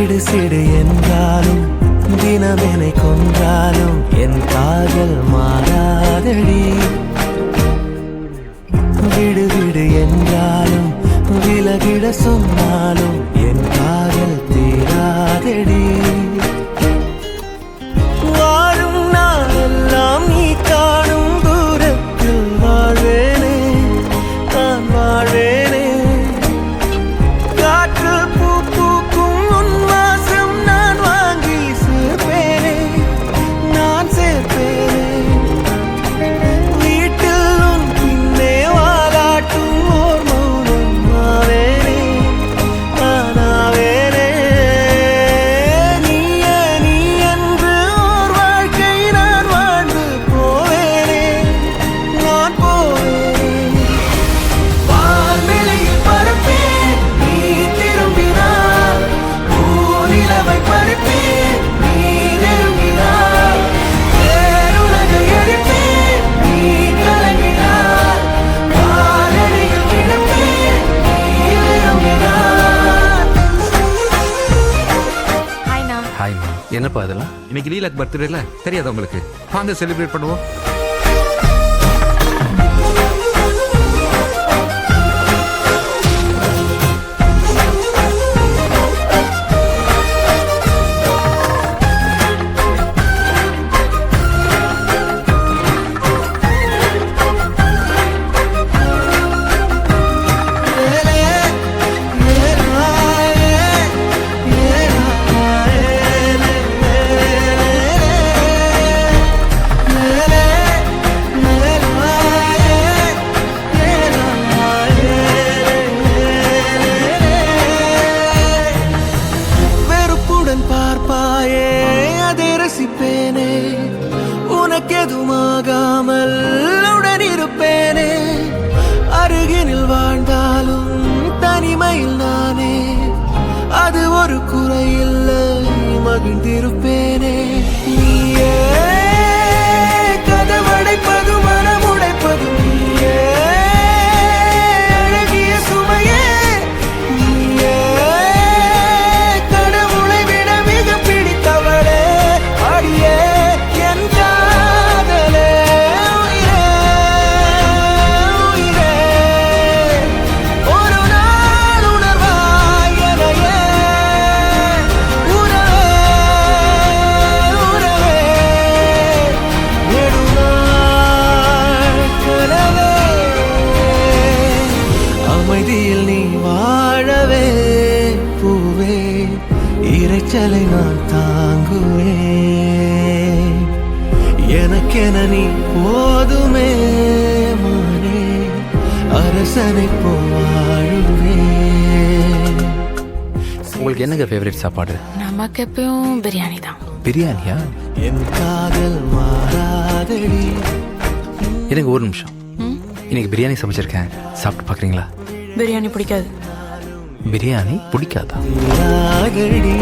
சிடு சிடு என்றாலும் தினமெனை கொன்றாலும் என் காதல் மாறாதடி. விடு விடு என்றாலும் விலகிட சொன்னாலும் என் காதல் தீராதடி. வாழும் நாளெல்லாம் நீ காணும் தூரத்தில் வாழ்வேனே நான் வாழ்வேனே. காற்று பூ பூக்கும் உன் வாசம் நான் வாங்கி சேர்ப்பேனே நான் சேர்ப்பேனே. வீட்டில் உன் பின்னே வாலாட்டும் ஓர் மௌனம் ஆவேனே நானாவேனே. நீயே நீ என்று ஓர் வாழ்க்கை நான் வாழ்ந்து போவேனே நான் போவேனே. வான்வெளியில் பறப்பேன் நீ திரும்பினார், பூநிலவை பறிப்பேன் நீ நெருங்கினார், வேறுலகை அழிப்பேன் நீ கலங்கினார், காலடியில் கிடப்பேன் நீ விரும்பினார். ஹாய்ண்ணா. ஹாய்மா. என்னப்பா அதெல்லாம்? இன்னைக்கு லீலாக் பர்த்டேல தெரியாதா உங்களுக்கு? வாங்க செலிப்ரேட் பண்ணுவோம். வெறுப்புடன் பார்ப்பாயே அதை ரசிப்பேனே, உனக்கெதுமாகாமல் உடன் இருப்பேனே. அருகினில் வாழ்ந்தாலும் தனிமையில் நானே, அது ஒரு குறையில்லை மகிழ்ந்திருப்பேனே. நீயே கதவடைப்பது மனமுடைப்பது நீயே, அழகிய சுமையே நீயே, கடவுளை விட மிக பிடித்தவளே அடியே என் காதலே. உயிரே உயிரே ஒரு நாள் உணர்வாய் எனையே. உறவே உறவே நெடுநாள் கனவே, அமைதியில் நீ வாழவே பூவே, இரைச்சலை நான் தாங்குவேன். எனக்கென நீ போதுமே மானே, அரசனை போவாழுவேன். உங்களுக்கு என்னங்க ஃபேவரட் சாப்பாடு? நமக்கு எப்பயும் பிரியாணி தான். பிரியாணியா? என் காதல் மாறாதடி. எனக்கு ஒரு நிமிஷம். இன்னைக்கு பிரியாணி சமைச்சிருக்கேன், சாப்பிட்டு பார்க்குறீங்களா? பிரியாணி பிடிக்காது. பிரியாணி பிடிக்காதா? ராகடி